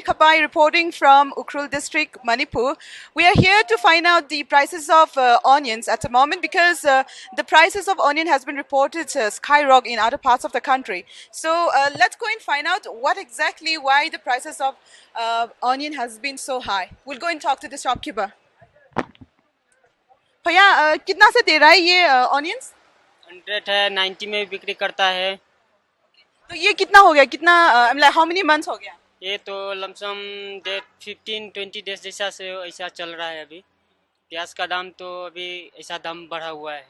Khapai reporting from Ukhrul district, Manipur. We are here to find out the prices of onions at the moment because the prices of onion has been reported skyrocket in other parts of the country. So let's go and find out what exactly why the prices of onion has been so high. We'll go and talk to the shopkeeper. भैया कितना से दे रहा है ये onions? 100 है, 90 में बिक्री करता है। तो ये कितना हो गया, कितना मतलब हाउ मेनी मंथ्स हो गया? ये तो लमसम डेट 15-20 डेज जैसा से ऐसा चल रहा है। अभी प्याज का दाम तो अभी ऐसा दाम बढ़ा हुआ है।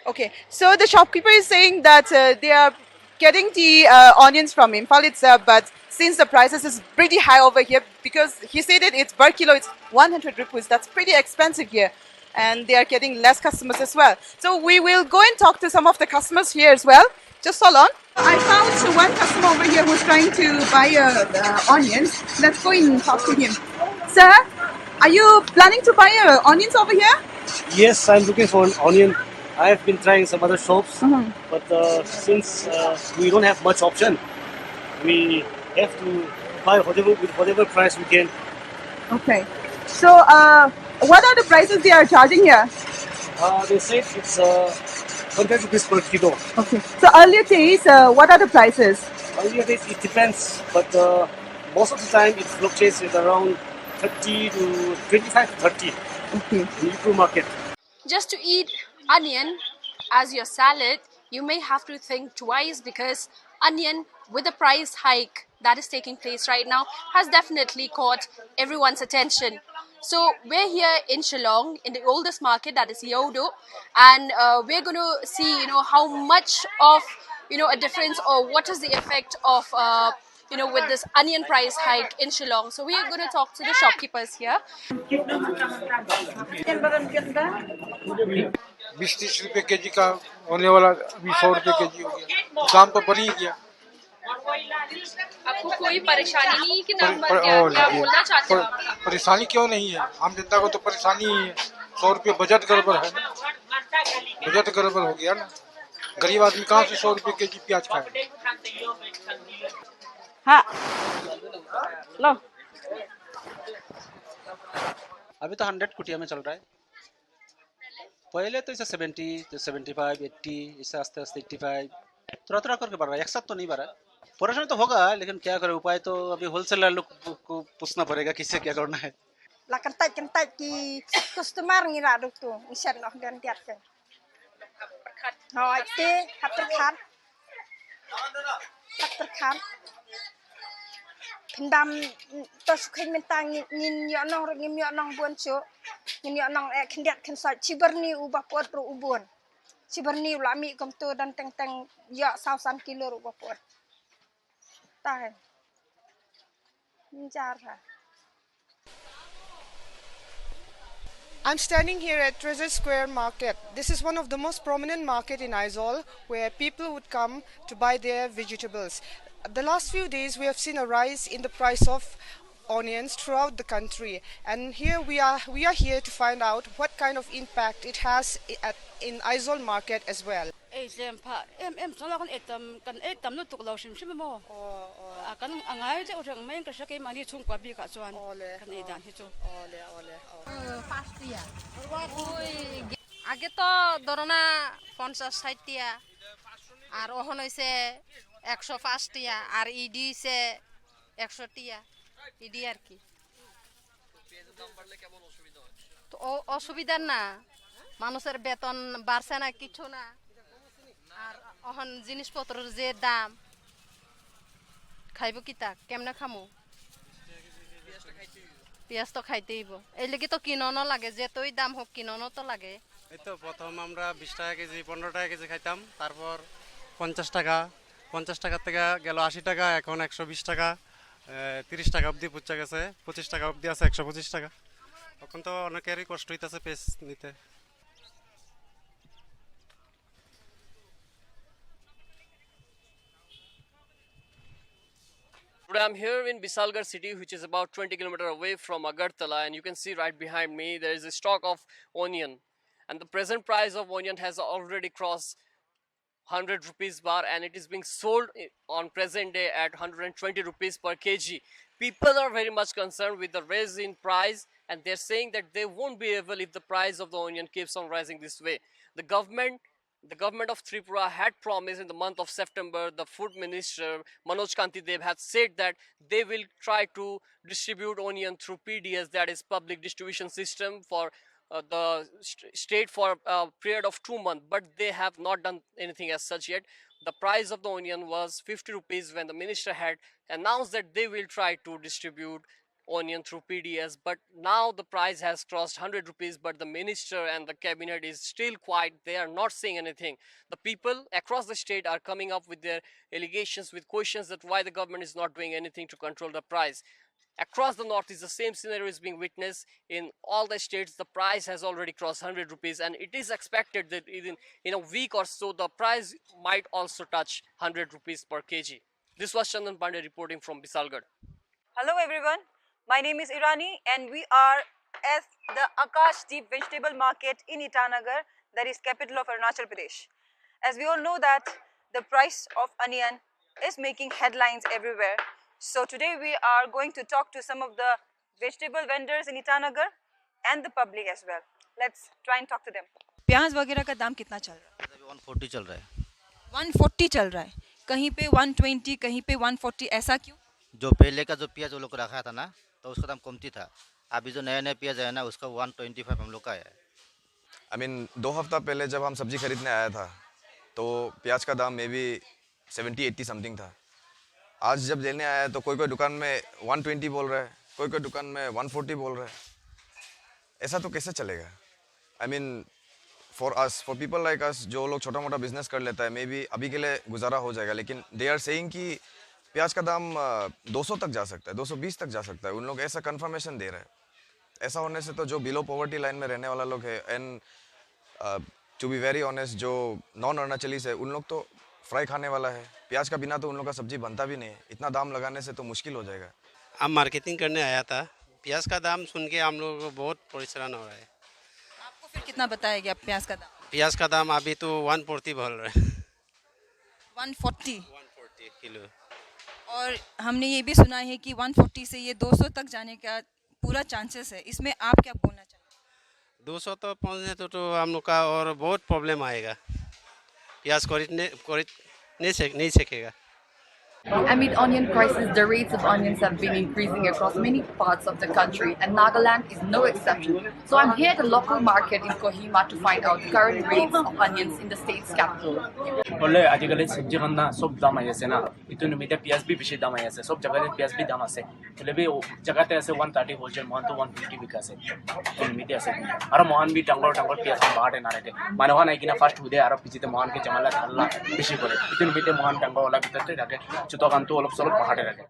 Okay, so the shopkeeper is saying that they are getting the onions from Impal itself, but since the prices is pretty high over here, because he said that it's per kilo, it's 100 rupees. That's pretty expensive here, and they are getting less customers as well. So we will go and talk to some of the customers here as well. Just hold on. I found one customer over here who's trying to buy onions. Let's go and talk to him. Sir, are you planning to buy onions over here? Yes, I'm looking for an onion. I have been trying some other shops, but since we don't have much option, we have to buy whatever price we can. Okay. So, what are the prices they are charging here? They said it's 100 rupees per kilo. Okay. So earlier days, what are the prices? Earlier days it depends, but most of the time it fluctuates with around 30 to 25 to 30 Okay. in Ukhrul market. Just to eat onion as your salad, you may have to think twice because onion with the price hike that is taking place right now has definitely caught everyone's attention. So we're here in Shillong in the oldest market, that is Yodo, and we're going to see how much of a difference or what is the effect of with this onion price hike in Shillong. So we are going to talk to the shopkeepers here. 20-30 रुपए के जी का होने वाला अभी 100 रुपए के जी हो गया। दाम तो बढ़ ही गया। आपको कोई परेशानी नहीं कि दाम बढ़ गया? क्या बोलना चाहते हो आप? परेशानी क्यों नहीं है, आम जनता को तो परेशानी ही है। 100 रुपए बजट गड़बड़ है ना, बजट गड़बड़ हो गया ना। गरीब आदमी कहाँ से 100 रुपए के जी प्याज खाए? हाँ, लो। अभी तो 100 कुटिया में चल रहा है। पहले तो इसे 70 तो 75 80 इससे आस्ते आस्ते 85 थोड़ा थोड़ा करके बढ़ रहा है। एक साथ तो नहीं बढ़ रहा। परेशानी तो होगा, लेकिन क्या करें, उपाय तो अभी होलसेलर लोग को पूछना पड़ेगा किससे क्या करना है। La kentai ki customer ngira duk tu isan noh dan tiat ke. Hoi te hat terkan. Pendam to sukhin mentang ngin yo nong buan chu. Ngin yo nong kendiat ken sa ciberni ubah pot ru ubun. Ciberni lami kom tu dan teng ya 1,000 kilo ru pot. Tahan. Njar ha. I'm standing here at Treasure Square Market. This is one of the most prominent market in Aizawl where people would come to buy their vegetables. The last few days we have seen a rise in the price of onions throughout the country, and here we are here to find out what kind of impact it has in Aizawl market as well. Em solo kan etam no tuk lo sim sim mo. Kan angai je orang main ka sakai mani chung kwa bi ka chuan. Kan edan hi chu. Pasti ya. আগে তো ধরো না 50-60 টিয়া আর ওহন হইছে 105 টিয়া R E D হইছে 100 টিয়া ইডি আর কি। তো অসুবিধা না, মানুষের বেতন বাড়ছে না কিছু না, আর ওহন জিনিসপত্রের যে দাম খাইব কিতা কেমনে খামু? পেঁয়াজ তো খাইতেই হইব, এই লাগি তো কিননো লাগে, যেতই দাম হোক কিননো তো লাগে। এই তো প্রথম আমরা 20 টাকা কেজি 15 টাকা কেজি খাইতাম, তারপর 50 টাকা থেকে গেল 80 টাকা, এখন 120 টাকা 30 টাকা অবধি পৌঁছে গেছে, 25 টাকা অবধি আছে 125 টাকা। এখন তো অনেকেরই কষ্ট হইতাছে পেঁয়াজ নিতে। Today I'm here in Bisalgarh city, which is about 20 kilometers away from Agartala, and you can see right behind me there is a stock of onion, and the present price of onion has already crossed 100 rupees bar, and it is being sold on present day at 120 rupees per kg. People are very much concerned with the rise in price, and they're saying that they won't be able if the price of the onion keeps on rising this way. The government of Tripura had promised in the month of September. The food minister Manoj Kanti Dev had said that they will try to distribute onion through PDS, that is public distribution system, for the state for a period of 2 months, but they have not done anything as such yet. The price of the onion was 50 rupees when the minister had announced that they will try to distribute onion through PDS, but now the price has crossed 100 rupees, but the minister and the cabinet is still quiet. They are not saying anything. The people across the state are coming up with their allegations, with questions that why the government is not doing anything to control the price. Across the northeast, the same scenario is being witnessed. In all the states, the price has already crossed 100 rupees, and it is expected that in a week or so, the price might also touch 100 rupees per kg. This was Chandan Pandey reporting from Bisalgarh. Hello everyone, my name is Irani and we are at the Akash Deep Vegetable Market in Itanagar, that is capital of Arunachal Pradesh. As we all know that the price of onion is making headlines everywhere. So today we are going to talk to some of the vegetable vendors in Itanagar and the public as well. Let's try and talk to them. प्याज वगैरह का दाम कितना चल रहा है? 140 चल रहा है. 140 चल रहा है. कहीं पे 120, कहीं पे 140, ऐसा क्यों? जो पहले का जो प्याज वो लोग रखा था ना, तो उसका दाम कमती था. अभी जो नया नया प्याज है ना, उसका 125 हम लोग का है. I mean 2 हफ्ता पहले जब हम सब्जी खरीदने आया था, तो प्याज का दाम मे बी 70-80 समथिंग था. आज जब लेने आया तो कोई दुकान में 120 बोल रहा है, कोई दुकान में 140 बोल रहा है. ऐसा तो कैसे चलेगा? I mean for us, for people like us, जो लोग छोटा मोटा बिजनेस कर लेता है, मे बी अभी के लिए गुजारा हो जाएगा. लेकिन दे आर सेइंग कि प्याज का दाम 200 तक जा सकता है, 220 तक जा सकता है. उन लोग ऐसा कंफर्मेशन दे रहे हैं. ऐसा होने से तो जो बिलो पॉवर्टी लाइन में रहने वाला लोग है, and to be very honest, जो नॉन अरुणाचलीज है, उन लोग तो फ्राई खाने वाला है. प्याज का बिना तो उन लोग का सब्जी बनता भी नहीं है. इतना दाम लगाने से तो मुश्किल हो जाएगा. हम मार्केटिंग करने आया था, प्याज का दाम सुन के हम लोगों को बहुत परेशान हो रहा है. आपको फिर कितना बताया गया प्याज का दाम? प्याज का दाम अभी तो 140 बोल रहे हैं. 140 किलो. और हमने ये भी सुना है कि 140 से ये 200 तक जाने का पूरा चांसेस है. इसमें आप क्या बोलना चाहते हैं? 200 तो पहुँचने तो हम लोग का और बहुत प्रॉब्लम आएगा. प्याज नहीं सकेगा. Amid onion crisis, the rates of onions have been increasing across many parts of the country, and Nagaland is no exception. So I'm here at the local market in Kohima to find out the current rates of onions in the state's capital. बोले आजकल सब्जी खाना सब दाम ऐसे ना, इतने मीठे प्याज भी बेचे दाम ऐसे, सब जगह प्याज भी दाम ऐसे. बोले भी जगह ते ऐसे 130 होलसेल मोहन तो 150 बिका से. इतने मीठे ऐसे. अरे मोहन भी टंगोर प्याज बाहर है ना रहते. मानवा नहीं कि ना फर्स्ट हुए अरे पीछे तो मोहन के जमाला थाला बेचे बोले. इतने मीठे मोहन टंगोर वाला भीतर रखे. तो काम तो अलग सलग बाहर रखे.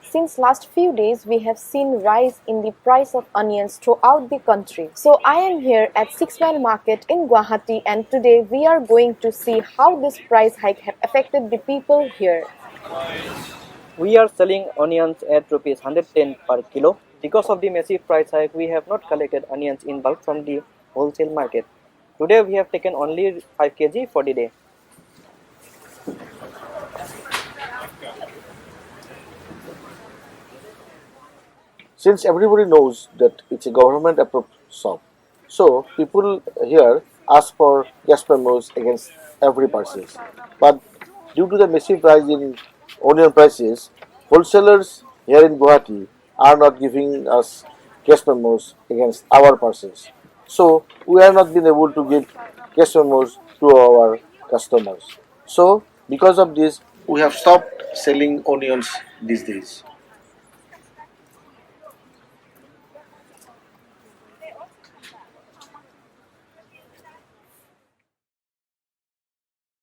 Since last few days, we have seen rise in the price of onions throughout the country. So I am here at 6 Mile Market in Guwahati, and today we are going to see how this price hike have affected the people here. We are selling onions at rupees 110 per kilo. Because of the massive price hike, we have not collected onions in bulk from the wholesale market. Today we have taken only 5 kg for the day. Since everybody knows that it's a government approved shop, so people here ask for gas memos against every purchase. But due to the massive rise in onion prices, wholesalers here in Guwahati are not giving us gas memos against our purchase. So we are not been able to give cash memos to our customers. So because of this, we have stopped selling onions these days.